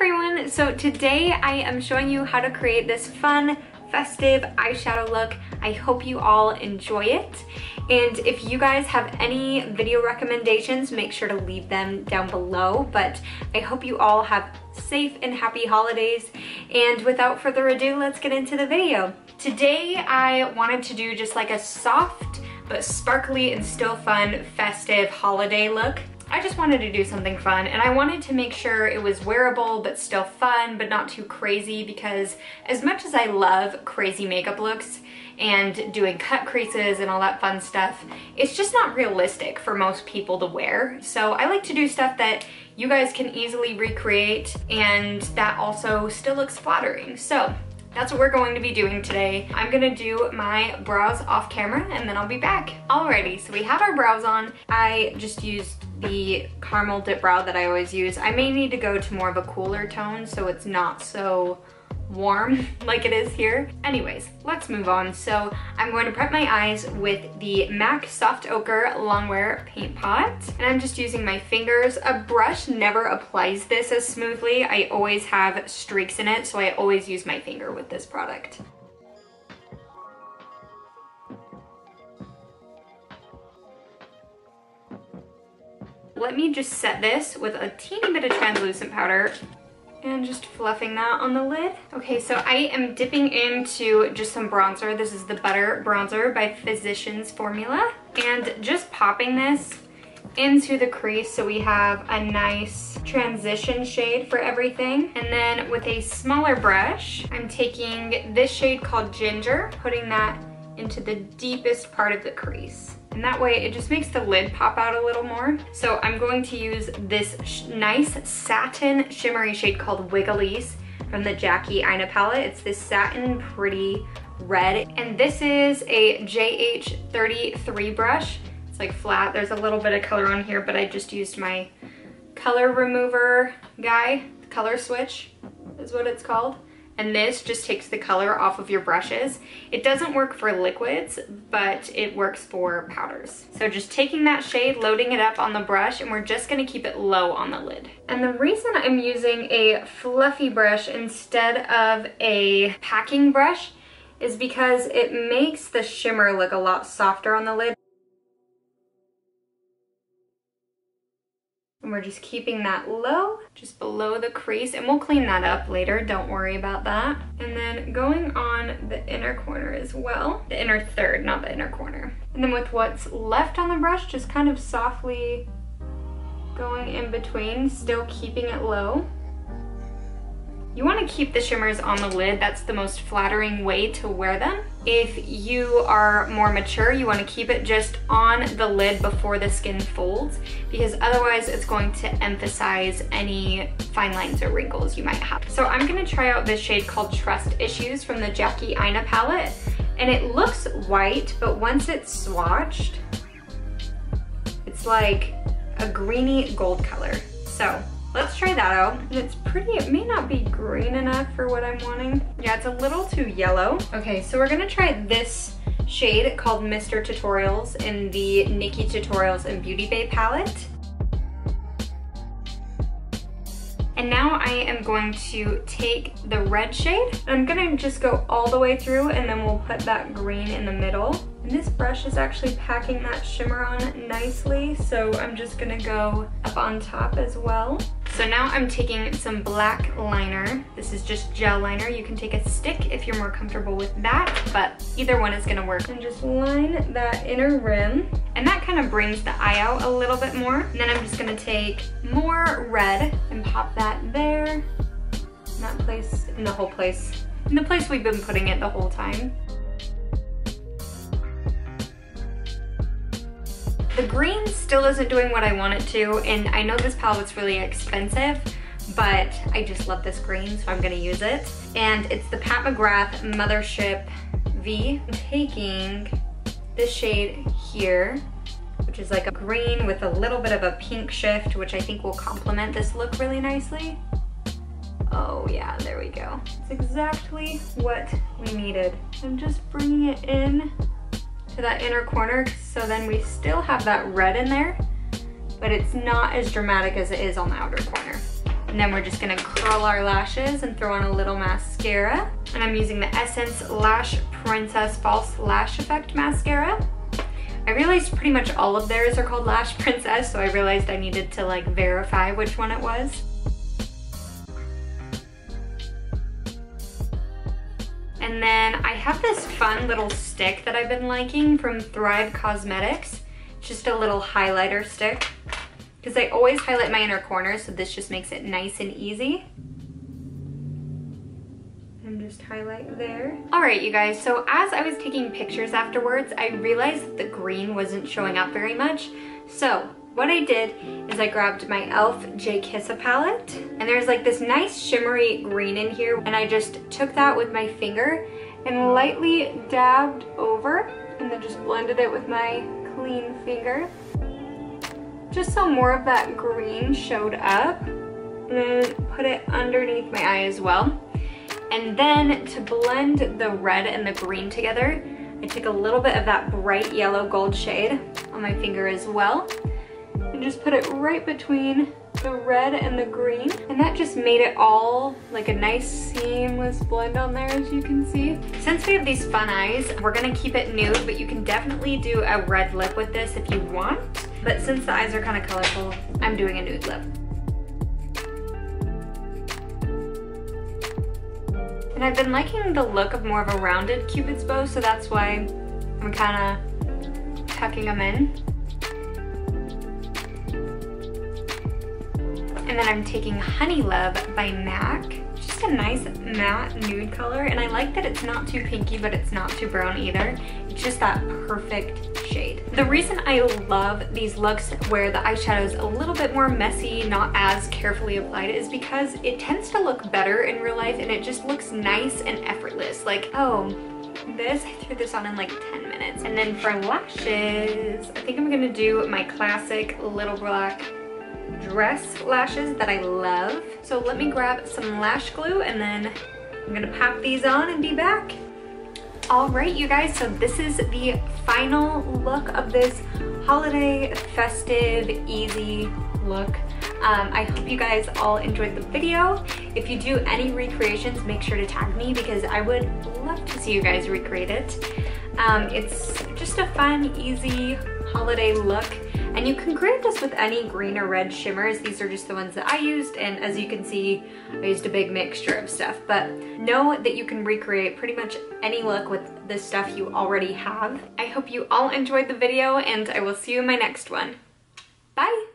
everyone! So today I am showing you how to create this fun, festive eyeshadow look. I hope you all enjoy it. And if you guys have any video recommendations, make sure to leave them down below. But I hope you all have safe and happy holidays. And without further ado, let's get into the video. Today I wanted to do just like a soft but sparkly and still fun festive holiday look. I just wanted to do something fun, and I wanted to make sure it was wearable but still fun but not too crazy, because as much as I love crazy makeup looks and doing cut creases and all that fun stuff, it's just not realistic for most people to wear. So I like to do stuff that you guys can easily recreate and that also still looks flattering. So that's what we're going to be doing today. I'm gonna do my brows off camera and then I'll be back. Alrighty, so we have our brows on. I just used the caramel dip brow that I always use. I may need to go to more of a cooler tone so it's not so warm like it is here. Anyways, let's move on. So I'm going to prep my eyes with the MAC Soft Ochre Longwear Paint Pot, and I'm just using my fingers. A brush never applies this as smoothly. I always have streaks in it, so I always use my finger with this product. Let me just set this with a teeny bit of translucent powder and just fluffing that on the lid. Okay, so I am dipping into just some bronzer. This is the Butter Bronzer by Physicians Formula. And just popping this into the crease so we have a nice transition shade for everything. And then with a smaller brush, I'm taking this shade called Ginger, putting that into the deepest part of the crease. And that way it just makes the lid pop out a little more. So I'm going to use this nice satin shimmery shade called Wigglies from the Eyeshadow palette. It's this satin pretty red. And this is a JH33 brush. It's like flat. There's a little bit of color on here, but I just used my color remover guy. Color switch is what it's called. And this just takes the color off of your brushes. It doesn't work for liquids, but it works for powders. So just taking that shade, loading it up on the brush, and we're just gonna keep it low on the lid. And the reason I'm using a fluffy brush instead of a packing brush is because it makes the shimmer look a lot softer on the lid. And we're just keeping that low, just below the crease, and we'll clean that up later, don't worry about that. And then going on the inner corner as well, the inner third, not the inner corner. And then with what's left on the brush, just kind of softly going in between, still keeping it low. You want to keep the shimmers on the lid. That's the most flattering way to wear them. If you are more mature, you want to keep it just on the lid before the skin folds, because otherwise it's going to emphasize any fine lines or wrinkles you might have. So I'm going to try out this shade called Trust Issues from the Eyeshadow palette. And it looks white, but once it's swatched, it's like a greeny gold color. So let's try that out. And it's pretty, it may not be green enough for what I'm wanting. Yeah, it's a little too yellow. Okay, so we're gonna try this shade called Mr. Tutorials in the Nikki Tutorials and Beauty Bay palette. And now I am going to take the red shade. I'm gonna just go all the way through, and then we'll put that green in the middle. And this brush is actually packing that shimmer on nicely, so I'm just gonna go up on top as well. So now I'm taking some black liner. This is just gel liner. You can take a stick if you're more comfortable with that, but either one is gonna work. And just line that inner rim. And that kind of brings the eye out a little bit more. And then I'm just gonna take more red and pop that there. In that place, in the whole place. In the place we've been putting it the whole time. The green still isn't doing what I want it to, and I know this palette's really expensive, but I just love this green, so I'm gonna use it. And it's the Pat McGrath Mothership V. I'm taking this shade here, which is like a green with a little bit of a pink shift, which I think will complement this look really nicely. Oh yeah, there we go. It's exactly what we needed. I'm just bringing it in to that inner corner, so then we still have that red in there, but it's not as dramatic as it is on the outer corner. And then we're just gonna curl our lashes and throw on a little mascara. And I'm using the Essence Lash Princess False Lash Effect Mascara. I realized pretty much all of theirs are called Lash Princess, so I realized I needed to like verify which one it was. And then I have this fun little stick that I've been liking from Thrive Cosmetics. It's just a little highlighter stick, because I always highlight my inner corners, so this just makes it nice and easy. And just highlight there. All right, you guys, so as I was taking pictures afterwards, I realized that the green wasn't showing up very much. So what I did is I grabbed my X Jkissa palette, and there's like this nice shimmery green in here, and I just took that with my finger and lightly dabbed over, and then just blended it with my clean finger, just so more of that green showed up, and then put it underneath my eye as well. And then to blend the red and the green together, I took a little bit of that bright yellow gold shade on my finger as well, and just put it right between the red and the green. And that just made it all like a nice seamless blend on there, as you can see. Since we have these fun eyes, we're gonna keep it nude, but you can definitely do a red lip with this if you want. But since the eyes are kind of colorful, I'm doing a nude lip. And I've been liking the look of more of a rounded Cupid's bow, so that's why I'm kind of tucking them in. And then I'm taking Honey Love by MAC. Just a nice matte nude color, and I like that it's not too pinky, but it's not too brown either. It's just that perfect shade. The reason I love these looks where the eyeshadow is a little bit more messy, not as carefully applied, is because it tends to look better in real life, and it just looks nice and effortless. Like, oh, I threw this on in like 10 minutes. And then for lashes, I think I'm gonna do my classic little black dress lashes that I love. So let me grab some lash glue, and then I'm gonna pop these on and be back. All right, you guys, so this is the final look of this holiday, festive, easy look. I hope you guys all enjoyed the video. If you do any recreations, make sure to tag me, because I would love to see you guys recreate it. It's just a fun, easy holiday look. And you can create this with any green or red shimmers. These are just the ones that I used, and as you can see, I used a big mixture of stuff. But know that you can recreate pretty much any look with the stuff you already have. I hope you all enjoyed the video, and I will see you in my next one. Bye!